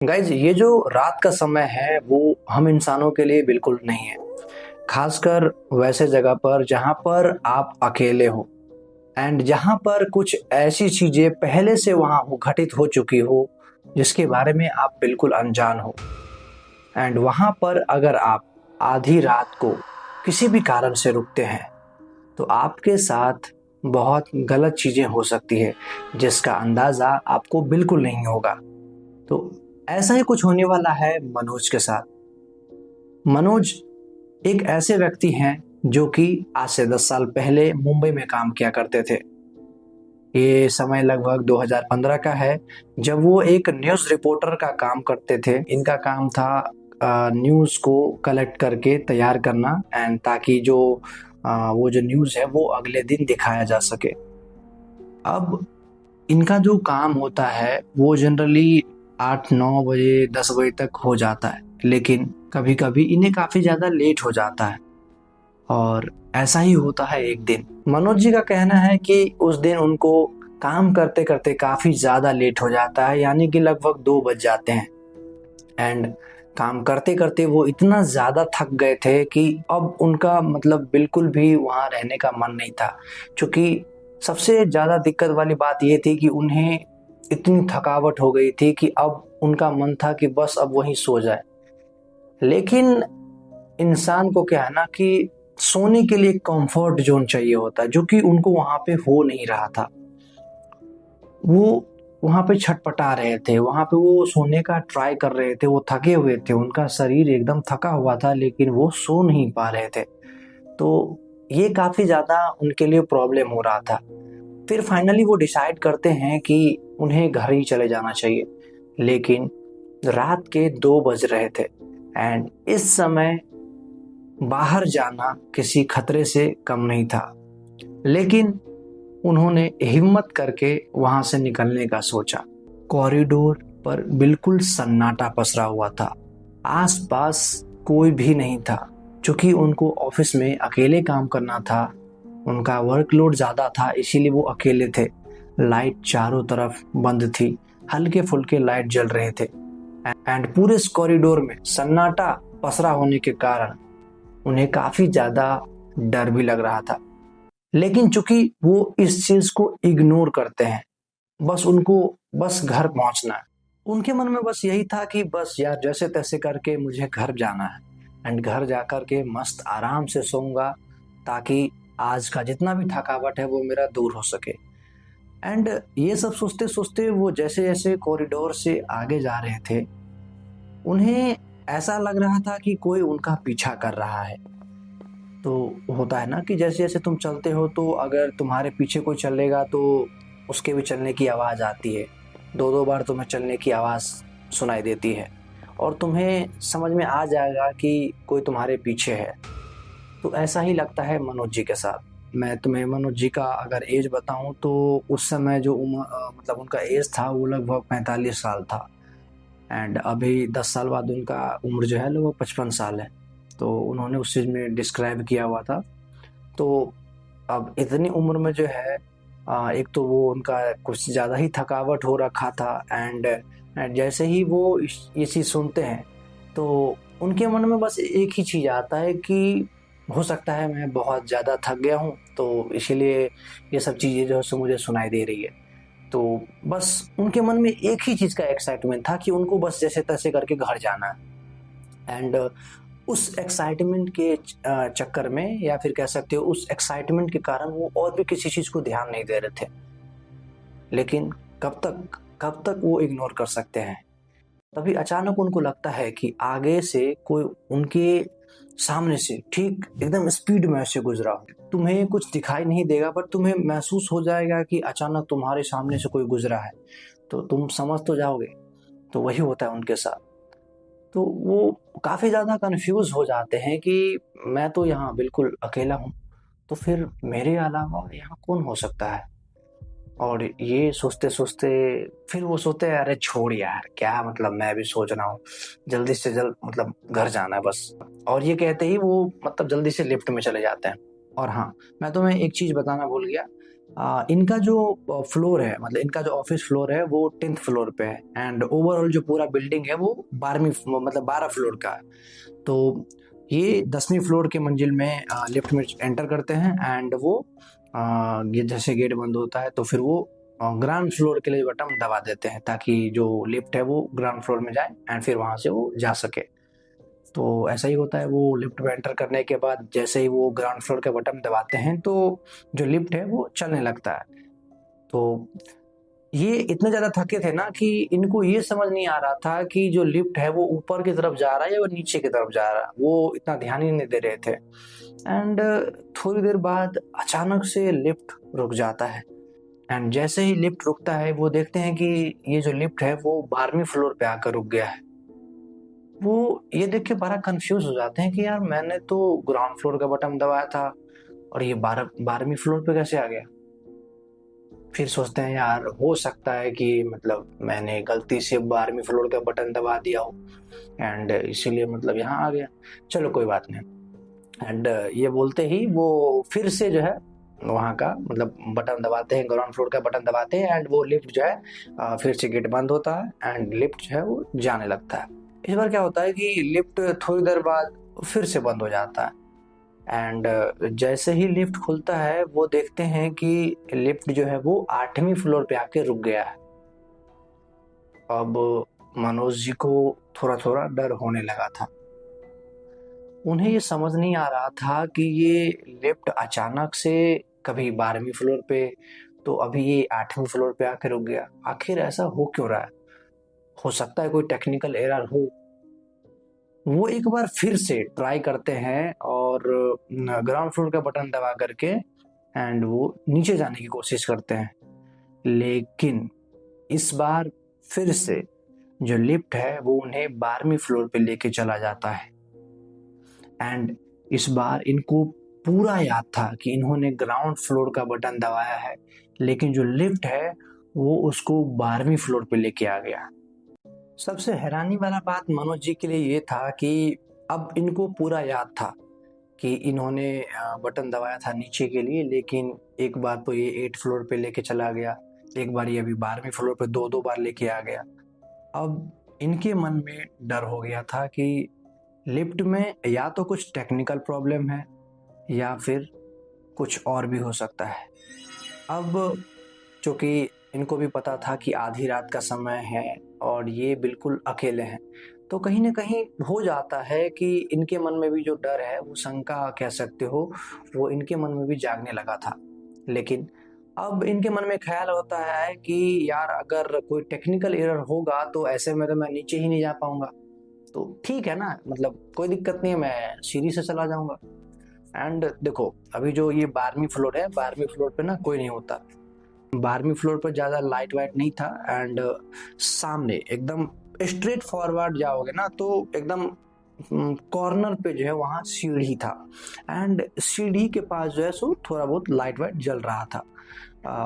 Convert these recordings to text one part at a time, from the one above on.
Guys, ये जो रात का समय है वो हम इंसानों के लिए बिल्कुल नहीं है। खासकर वैसे जगह पर जहाँ पर आप अकेले हो एंड जहाँ पर कुछ ऐसी चीजें पहले से वहाँ हो घटित हो चुकी हो जिसके बारे में आप बिल्कुल अनजान हो। एंड वहाँ पर अगर आप आधी रात को किसी भी कारण से रुकते हैं तो आपके साथ बहुत गलत चीजें हो सकती है जिसका अंदाजा आपको बिल्कुल नहीं होगा। तो ऐसा ही कुछ होने वाला है मनोज के साथ। मनोज एक ऐसे व्यक्ति हैं जो कि आज से 10 साल पहले मुंबई में काम किया करते थे। ये समय लगभग 2015 का है जब वो एक न्यूज़ रिपोर्टर का काम करते थे। इनका काम था न्यूज़ को कलेक्ट करके तैयार करना एंड ताकि वो जो न्यूज़ है वो अगले दिन दिखाया जा सके। अब इनका जो काम होता है वो जनरली 8-9 बजे 10 बजे तक हो जाता है, लेकिन कभी कभी इन्हें काफी ज्यादा लेट हो जाता है। और ऐसा ही होता है एक दिन। मनोज जी का कहना है कि उस दिन उनको काम करते करते काफी ज्यादा लेट हो जाता है, यानी कि लगभग 2 बज जाते हैं। एंड काम करते करते वो इतना ज्यादा थक गए थे कि अब उनका मतलब बिल्कुल भी वहां रहने का मन नहीं था। क्योंकि सबसे ज्यादा दिक्कत वाली बात ये थी कि उन्हें इतनी थकावट हो गई थी कि अब उनका मन था कि बस अब वहीं सो जाए। लेकिन इंसान को क्या है ना कि सोने के लिए कंफर्ट जोन चाहिए होता है, जो कि उनको वहां पे हो नहीं रहा था। वो वहां पे छटपटा रहे थे, वहां पे वो सोने का ट्राई कर रहे थे, वो थके हुए थे, उनका शरीर एकदम थका हुआ था, लेकिन वो सो नहीं पा रहे थे। तो ये काफी ज्यादा उनके लिए प्रॉब्लम हो रहा था। फिर फाइनली वो डिसाइड करते हैं कि उन्हें घर ही चले जाना चाहिए। लेकिन रात के 2 बज रहे थे एंड इस समय बाहर जाना किसी खतरे से कम नहीं था। लेकिन उन्होंने हिम्मत करके वहां से निकलने का सोचा। कॉरिडोर पर बिल्कुल सन्नाटा पसरा हुआ था, आसपास कोई भी नहीं था। क्योंकि उनको ऑफिस में अकेले काम करना था, उनका वर्कलोड ज्यादा था, इसीलिए वो अकेले थे। लाइट चारों तरफ बंद थी, हल्के फुल्के लाइट जल रहे थे एंड पूरे इस कॉरिडोर में सन्नाटा पसरा होने के कारण उन्हें काफी ज्यादा डर भी लग रहा था। लेकिन चूंकि वो इस चीज को इग्नोर करते हैं, बस उनको बस घर पहुंचना है। उनके मन में बस यही था कि बस यार जैसे तैसे करके मुझे घर जाना है एंड घर जाकर के मस्त आराम से सोऊंगा, ताकि आज का जितना भी थकावट है वो मेरा दूर हो सके। एंड ये सब सोचते सोचते वो जैसे जैसे कॉरिडोर से आगे जा रहे थे, उन्हें ऐसा लग रहा था कि कोई उनका पीछा कर रहा है। तो होता है ना कि जैसे जैसे तुम चलते हो तो अगर तुम्हारे पीछे कोई चलेगा तो उसके भी चलने की आवाज़ आती है। 2-2 बार तुम्हें चलने की आवाज़ सुनाई देती है और तुम्हें समझ में आ जाएगा कि कोई तुम्हारे पीछे है। तो ऐसा ही लगता है मनोज जी के साथ। मैं तुम्हें मनोज जी का अगर एज बताऊं तो उस समय जो उम्र मतलब उनका एज था वो लगभग 45 साल था। एंड अभी 10 साल बाद उनका उम्र जो है लगभग 55 साल है। तो उन्होंने उस चीज़ में डिस्क्राइब किया हुआ था। तो अब इतनी उम्र में जो है एक तो वो उनका कुछ ज़्यादा ही थकावट हो रखा था एंड जैसे ही वो ये चीज़ सुनते हैं तो उनके मन में बस एक ही चीज़ आता है कि हो सकता है मैं बहुत ज़्यादा थक गया हूँ, तो इसीलिए ये सब चीज़ें जो है सो मुझे सुनाई दे रही है। तो बस उनके मन में एक ही चीज़ का एक्साइटमेंट था कि उनको बस जैसे तैसे करके घर जाना है। एंड उस एक्साइटमेंट के चक्कर में, या फिर कह सकते हो उस एक्साइटमेंट के कारण, वो और भी किसी चीज को ध्यान नहीं दे रहे थे। लेकिन कब तक वो इग्नोर कर सकते हैं। तभी अचानक उनको लगता है कि आगे से कोई उनके सामने से ठीक एकदम स्पीड में ऐसे गुजरा हो। तुम्हें कुछ दिखाई नहीं देगा पर तुम्हें महसूस हो जाएगा कि अचानक तुम्हारे सामने से कोई गुजरा है, तो तुम समझ तो जाओगे। तो वही होता है उनके साथ। तो वो काफी ज्यादा कंफ्यूज हो जाते हैं कि मैं तो यहाँ बिल्कुल अकेला हूँ, तो फिर मेरे अलावा यहाँ कौन हो सकता है। और ये सोचते सोचते फिर वो सोचते हैं अरे छोड़ यार, क्या मतलब मैं भी सोच रहा हूँ, जल्दी से जल्द मतलब घर जाना है बस। और ये कहते ही वो मतलब जल्दी से लिफ्ट में चले जाते हैं। और हाँ, मैं तुम्हें एक चीज बताना भूल गया। इनका जो फ्लोर है, मतलब इनका जो ऑफिस फ्लोर है वो 10th फ्लोर पे है, एंड ओवरऑल जो पूरा बिल्डिंग है वो 12 फ्लोर का है। तो ये 10वीं फ्लोर के मंजिल में लिफ्ट में एंटर करते हैं, एंड वो ये जैसे गेट बंद होता है तो फिर वो ग्राउंड फ्लोर के लिए बटन दबा देते हैं, ताकि जो लिफ्ट है वो ग्राउंड फ्लोर में जाए एंड फिर वहां से वो जा सके। तो ऐसा ही होता है, वो लिफ्ट में एंटर करने के बाद जैसे ही वो ग्राउंड फ्लोर का बटन दबाते हैं तो जो लिफ्ट है वो चलने लगता है। तो ये इतने ज्यादा थके थे ना कि इनको ये समझ नहीं आ रहा था कि जो लिफ्ट है वो ऊपर की तरफ जा रहा है या वो नीचे की तरफ जा रहा है, वो इतना ध्यान ही नहीं दे रहे थे। एंड थोड़ी देर बाद अचानक से लिफ्ट रुक जाता है, एंड जैसे ही लिफ्ट रुकता है वो देखते हैं कि ये जो लिफ्ट है वो 12वीं फ्लोर पे आकर रुक गया है। वो ये देख के बड़ा कंफ्यूज हो जाते हैं कि यार मैंने तो ग्राउंड फ्लोर का बटन दबाया था और ये 12वीं फ्लोर पे कैसे आ गया। फिर सोचते हैं यार हो सकता है कि मतलब मैंने गलती से 12वीं फ्लोर का बटन दबा दिया हो एंड इसीलिए मतलब यहाँ आ गया, चलो कोई बात नहीं। एंड ये बोलते ही वो फिर से जो है वहाँ का मतलब बटन दबाते हैं, ग्राउंड फ्लोर का बटन दबाते हैं, एंड वो लिफ्ट जो है फिर से गेट बंद होता है एंड लिफ्ट जो है वो जाने लगता है। इस बार क्या होता है कि लिफ्ट थोड़ी देर बाद फिर से बंद हो जाता है, एंड जैसे ही लिफ्ट खुलता है वो देखते हैं कि लिफ्ट जो है वो 8वीं फ्लोर पे आके रुक गया है। अब मनोज जी को थोड़ा थोड़ा डर होने लगा था। उन्हें ये समझ नहीं आ रहा था कि ये लिफ्ट अचानक से कभी 12वीं फ्लोर पे तो अभी ये 8वीं फ्लोर पे आके रुक गया, आखिर ऐसा हो क्यों रहा है। हो सकता है कोई टेक्निकल एरर हो। वो एक बार फिर से ट्राई करते हैं और ग्राउंड फ्लोर का बटन दबा करके एंड वो नीचे जाने की कोशिश करते हैं, लेकिन इस बार फिर से जो लिफ्ट है वो उन्हें 12वीं फ्लोर पे लेके चला जाता है। एंड इस बार इनको पूरा याद था कि इन्होंने ग्राउंड फ्लोर का बटन दबाया है, लेकिन जो लिफ्ट है वो उसको 12वीं फ्लोर पे लेके आ गया। सबसे हैरानी वाला बात मनोज जी के लिए ये था कि अब इनको पूरा याद था कि इन्होंने बटन दबाया था नीचे के लिए, लेकिन एक बार तो ये 8 फ्लोर पे लेके चला गया, एक बार ये अभी 12वीं फ्लोर पे दो दो बार लेके आ गया। अब इनके मन में डर हो गया था कि लिफ्ट में या तो कुछ टेक्निकल प्रॉब्लम है या फिर कुछ और भी हो सकता है। अब चूंकि इनको भी पता था कि आधी रात का समय है और ये बिल्कुल अकेले हैं, तो कहीं ना कहीं हो जाता है कि इनके मन में भी जो डर है, वो शंका कह सकते हो, वो इनके मन में भी जागने लगा था। लेकिन अब इनके मन में ख्याल होता है कि यार अगर कोई टेक्निकल एरर होगा तो ऐसे में तो मैं नीचे ही नहीं जा पाऊंगा, तो ठीक है ना, मतलब कोई दिक्कत नहीं है, मैं सीढ़ी से चला जाऊंगा। एंड देखो अभी जो ये 12वीं फ्लोर है, 12वीं फ्लोर पे ना कोई नहीं होता, 12वीं फ्लोर पर ज्यादा लाइट वाइट नहीं था, एंड सामने एकदम स्ट्रेट फॉरवर्ड जाओगे ना तो एकदम कॉर्नर पे जो है वहाँ सीढ़ी था, एंड सीढ़ी के पास जो है सो थोड़ा बहुत लाइट वाइट जल रहा था।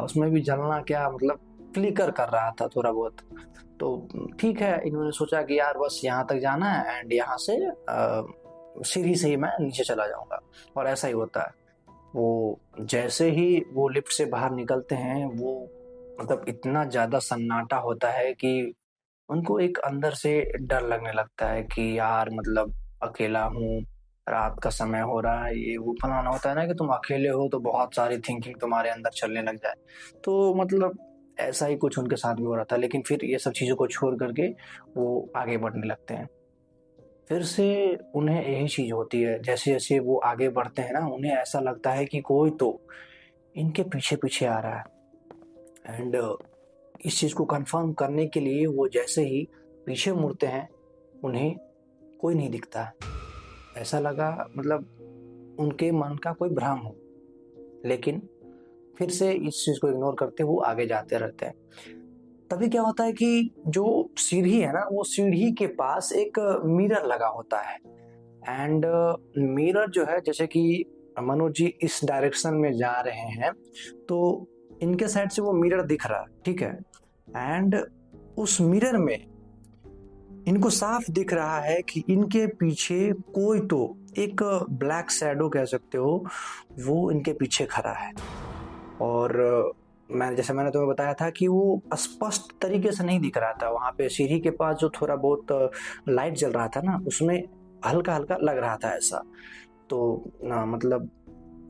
उसमें भी जलना क्या, मतलब फ्लिकर कर रहा था थोड़ा बहुत। तो ठीक है, इन्होंने सोचा कि यार बस यहाँ तक जाना है एंड यहाँ से सीढ़ी से ही मैं नीचे चला जाऊंगा, और ऐसा ही होता है। वो जैसे ही वो लिफ्ट से बाहर निकलते हैं, वो मतलब इतना ज्यादा सन्नाटा होता है कि उनको एक अंदर से डर लगने लगता है कि यार मतलब अकेला हूँ, रात का समय हो रहा है, ये वो फलाना। होता है ना कि तुम अकेले हो तो बहुत सारी थिंकिंग तुम्हारे अंदर चलने लग जाए, तो मतलब ऐसा ही कुछ उनके साथ भी हो रहा था। लेकिन फिर ये सब चीजों को छोड़ करके वो आगे बढ़ने लगते हैं। फिर से उन्हें यही चीज होती है, जैसे जैसे वो आगे बढ़ते हैं ना, उन्हें ऐसा लगता है कि कोई तो इनके पीछे पीछे आ रहा है। एंड इस चीज को कंफर्म करने के लिए वो जैसे ही पीछे मुड़ते हैं, उन्हें कोई नहीं दिखता। ऐसा लगा मतलब उनके मन का कोई भ्रम हो, लेकिन फिर से इस चीज को इग्नोर करते वो आगे जाते रहते हैं। तभी क्या होता है कि जो सीढ़ी है ना, वो सीढ़ी के पास एक मिरर लगा होता है, एंड मिरर जो है, जैसे कि मनोज जी इस डायरेक्शन में जा रहे हैं तो इनके साइड से वो मिरर दिख रहा है, ठीक है। एंड उस मिरर में इनको साफ दिख रहा है कि इनके पीछे कोई तो एक ब्लैक शैडो कह सकते हो, वो इनके पीछे खड़ा है। और मैंने तुम्हें बताया था कि वो स्पष्ट तरीके से नहीं दिख रहा था। वहां पे सीढ़ी के पास जो थोड़ा बहुत लाइट जल रहा था ना, उसमें हल्का हल्का लग रहा था ऐसा। तो मतलब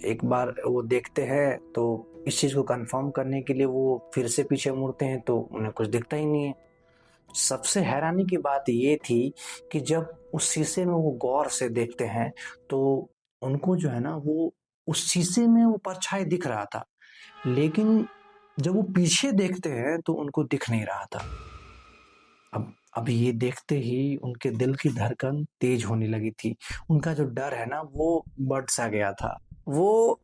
एक बार वो देखते हैं तो इस चीज को कंफर्म करने के लिए वो फिर से पीछे मुड़ते हैं तो उन्हें कुछ दिखता ही नहीं है। सबसे हैरानी की बात ये थी कि जब उस शीशे में वो गौर से देखते हैं तो उनको जो है ना, वो उस शीशे में वो परछाई दिख रहा था, लेकिन जब वो पीछे देखते हैं तो उनको दिख नहीं रहा था। अब ये देखते ही उनके दिल की धड़कन तेज होने लगी थी। उनका जो डर है ना, वो बढ़ सा गया था। वो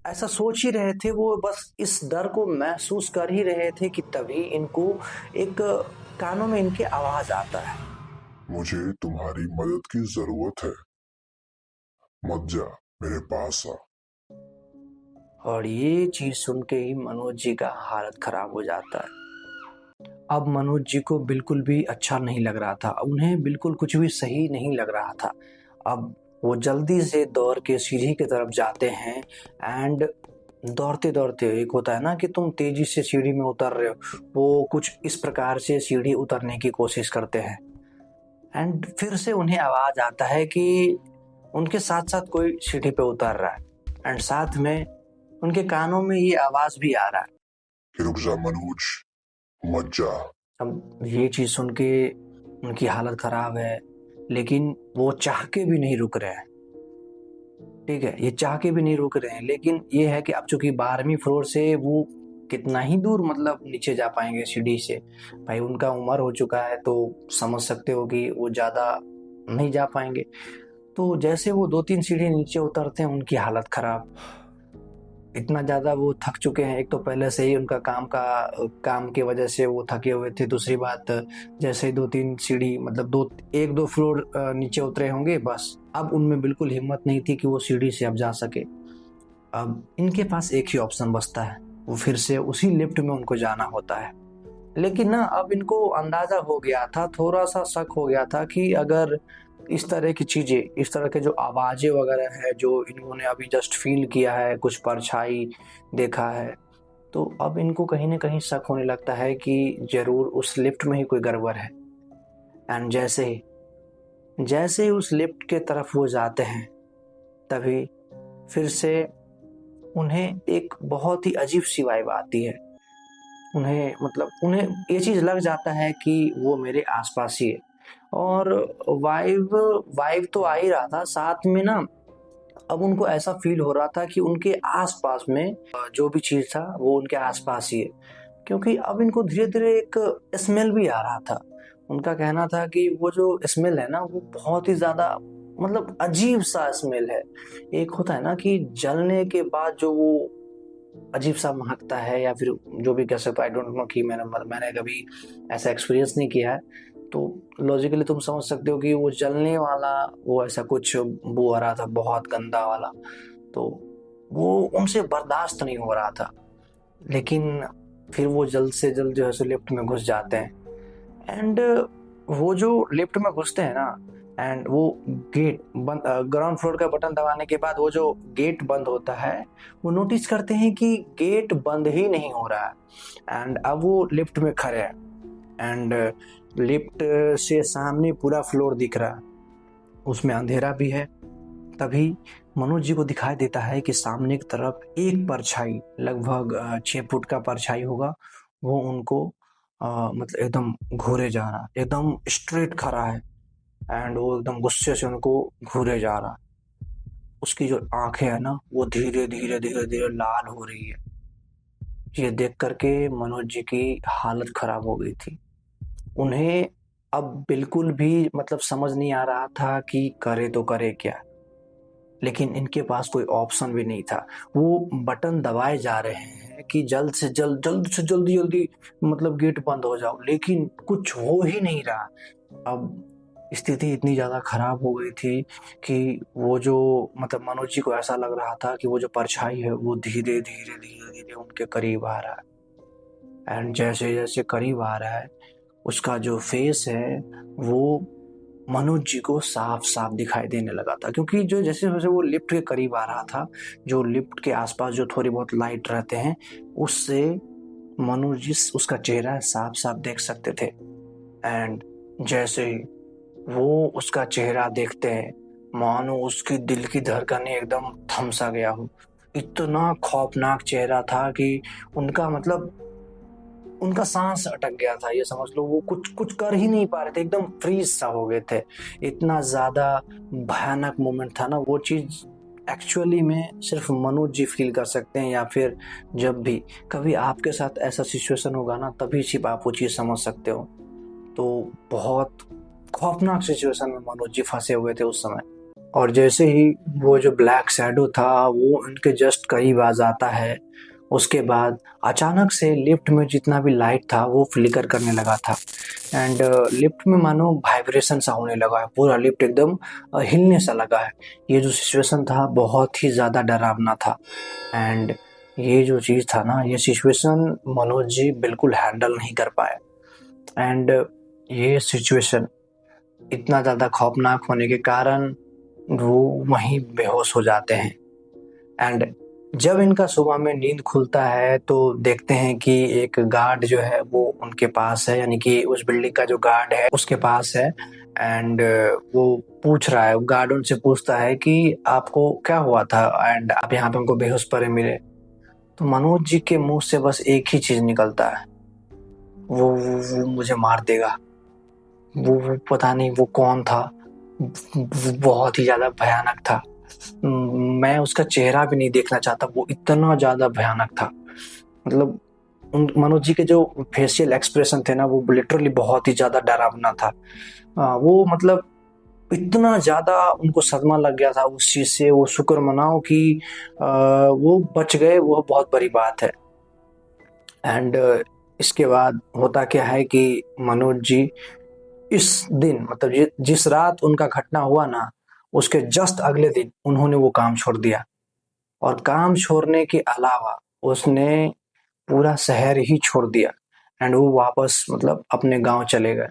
ऐसा सोच ही रहे थे, वो बस इस डर को महसूस कर ही रहे थे कि तभी इनको एक कानों में इनके आवाज आता है। मुझे तुम्हारी मदद की जरूरत है, मत जा, मेरे पास आ। और ये चीज सुन के ही मनोज जी का हालत खराब हो जाता है। अब मनोज जी को बिल्कुल भी अच्छा नहीं लग रहा था, उन्हें बिल्कुल कुछ भी सही नहीं लग रहा था। अब वो जल्दी से दौड़ के सीढ़ी की तरफ जाते हैं एंड दौड़ते दौड़ते, एक होता है ना कि तुम तेजी से सीढ़ी में उतर रहे हो, वो कुछ इस प्रकार से सीढ़ी उतरने की कोशिश करते हैं। एंड फिर से उन्हें आवाज आता है कि उनके साथ साथ कोई सीढ़ी पे उतर रहा है एंड साथ में उनके कानों में ये आवाज भी आ रहा है। रुक जा मनोज, मत जा। अब ये चीज सुन के उनकी हालत खराब है, लेकिन वो चाह के भी नहीं रुक रहे हैं। ठीक है, ये चाह के भी नहीं रुक रहे हैं, लेकिन ये है कि अब चूंकि 12वीं फ्लोर से वो कितना ही दूर मतलब नीचे जा पाएंगे सीढ़ी से। भाई उनका उम्र हो चुका है तो समझ सकते हो कि वो ज्यादा नहीं जा पाएंगे। तो जैसे वो 2-3 सीढ़ी नीचे उतरते हैं, उनकी हालत खराब। इतना ज्यादा वो थक चुके हैं। एक तो पहले से ही उनका काम की वजह से वो थके हुए थे। दूसरी बात, जैसे ही 2-3 सीढ़ी मतलब 1-2 फ्लोर नीचे उतरे होंगे, बस अब उनमें बिल्कुल हिम्मत नहीं थी कि वो सीढ़ी से अब जा सके। अब इनके पास एक ही ऑप्शन बचता है, वो फिर से उसी लिफ्ट में उनको जाना होता है। लेकिन ना अब इनको अंदाजा हो गया था, थोड़ा सा शक हो गया था कि अगर इस तरह की चीजें, इस तरह के जो आवाजें वगैरह है जो इन्होंने अभी जस्ट फील किया है, कुछ परछाई देखा है, तो अब इनको कहीं ना कहीं शक होने लगता है कि जरूर उस लिफ्ट में ही कोई गड़बड़ है। एंड जैसे ही उस लिफ्ट के तरफ वो जाते हैं, तभी फिर से उन्हें एक बहुत ही अजीब सी वाइब आती है। उन्हें ये चीज लग जाता है कि वो मेरे आसपास ही है। और वाइब वाइब तो आ ही रहा था, साथ में ना अब उनको ऐसा फील हो रहा था कि उनके आसपास में जो भी चीज था वो उनके आसपास ही है। क्योंकि अब इनको धीरे धीरे एक स्मेल भी आ रहा था। उनका कहना था कि वो जो स्मेल है ना, वो बहुत ही ज्यादा मतलब अजीब सा स्मेल है। एक होता है ना कि जलने के बाद जो वो अजीब सा महकता है, या फिर जो भी कह सकते हो, आई डोंट नो कि मैंने कभी ऐसा एक्सपीरियंस नहीं किया है। तो लॉजिकली तुम समझ सकते हो कि वो जलने वाला, वो ऐसा कुछ बू आ रहा था, बहुत गंदा वाला। तो वो उनसे बर्दाश्त नहीं हो रहा था। लेकिन फिर वो जल्द से जल्द जो है सो लिफ्ट में घुस जाते हैं। एंड वो जो लिफ्ट में घुसते हैं ना, एंड वो गेट बंद, ग्राउंड फ्लोर का बटन दबाने के बाद वो जो गेट बंद होता है, वो नोटिस करते हैं कि गेट बंद ही नहीं हो रहा है। एंड अब वो लिफ्ट में खड़े हैं एंड लिफ्ट से सामने पूरा फ्लोर दिख रहा है, उसमें अंधेरा भी है। तभी मनोज जी को दिखाई देता है कि सामने की तरफ एक परछाई, लगभग 6 फुट का परछाई होगा, वो उनको मतलब एकदम घूरे जा रहा है, एकदम स्ट्रेट खड़ा है। एंड वो एकदम गुस्से से उनको घूरे जा रहा है। उसकी जो आंखें है ना, वो धीरे धीरे धीरे धीरे लाल हो रही है। ये देख करके मनोज जी की हालत खराब हो गई थी। उन्हें अब बिल्कुल भी मतलब समझ नहीं आ रहा था कि करे तो करे क्या। लेकिन इनके पास कोई ऑप्शन भी नहीं था। वो बटन दबाए जा रहे हैं कि जल्द से जल्दी जल्दी मतलब गेट बंद हो जाओ, लेकिन कुछ हो ही नहीं रहा। अब स्थिति इतनी ज्यादा खराब हो गई थी कि वो जो मतलब मनोज जी को ऐसा लग रहा था कि वो जो परछाई है वो धीरे धीरे धीरे धीरे उनके करीब आ रहा है। एंड जैसे जैसे करीब आ रहा है, उसका जो फेस है वो मनोज जी को साफ साफ दिखाई देने लगा था, क्योंकि जो जैसे जैसे वो लिफ्ट के करीब आ रहा था, जो लिफ्ट के आसपास जो थोड़ी बहुत लाइट रहते हैं, उससे मनोज जी उसका चेहरा साफ साफ देख सकते थे। एंड जैसे ही वो उसका चेहरा देखते हैं, मानो उसकी दिल की धड़कनें एकदम थम सा गया हो। इतना खौफनाक चेहरा था कि उनका मतलब उनका सांस अटक गया था, ये समझ लो। वो कुछ कुछ कर ही नहीं पा रहे थे, एकदम फ्रीज सा हो गए थे। इतना ज्यादा भयानक मोमेंट था ना। वो चीज एक्चुअली में सिर्फ मनोज जी फील कर सकते हैं, या फिर जब भी कभी आपके साथ ऐसा सिचुएशन होगा ना, तभी सिर्फ आप वो चीज समझ सकते हो। तो बहुत खौफनाक सिचुएशन में मनोज जी फंसे हुए थे उस समय। और जैसे ही वो जो ब्लैक शैडो था वो उनके जस्ट करीब आ जाता है, उसके बाद अचानक से लिफ्ट में जितना भी लाइट था वो फ्लिकर करने लगा था। एंड लिफ्ट में मानो वाइब्रेशन सा होने लगा है, पूरा लिफ्ट एकदम हिलने सा लगा है। ये जो सिचुएशन था बहुत ही ज़्यादा डरावना था। एंड ये जो चीज़ था ना, ये सिचुएशन मनोज जी बिल्कुल हैंडल नहीं कर पाए। एंड ये सिचुएशन इतना ज़्यादा खौफनाक होने के कारण वो वहीं बेहोश हो जाते हैं। एंड जब इनका सुबह में नींद खुलता है तो देखते हैं कि एक गार्ड जो है वो उनके पास है, यानी कि उस बिल्डिंग का जो गार्ड है उसके पास है। एंड वो पूछ रहा है, गार्ड उनसे पूछता है कि आपको क्या हुआ था एंड आप यहाँ पे हमको बेहोश पड़े मिले। तो मनोज जी के मुंह से बस एक ही चीज निकलता है, वो मुझे मार देगा। वो पता नहीं वो कौन था, वो बहुत ही ज्यादा भयानक था। मैं उसका चेहरा भी नहीं देखना चाहता, वो इतना ज्यादा भयानक था। मतलब मनोज जी के जो फेशियल एक्सप्रेशन थे ना, वो लिटरली बहुत ही ज्यादा डरावना था। वो मतलब इतना ज्यादा उनको सदमा लग गया था उस चीज से। वो शुक्र मनाओ कि वो बच गए, वो बहुत बड़ी बात है। एंड इसके बाद होता क्या है कि मनोज जी इस दिन मतलब जिस रात उनका घटना हुआ ना, उसके जस्ट अगले दिन उन्होंने वो काम छोड़ दिया। और काम छोड़ने के अलावा उसने पूरा शहर ही छोड़ दिया। एंड वो वापस मतलब अपने गांव चले गए।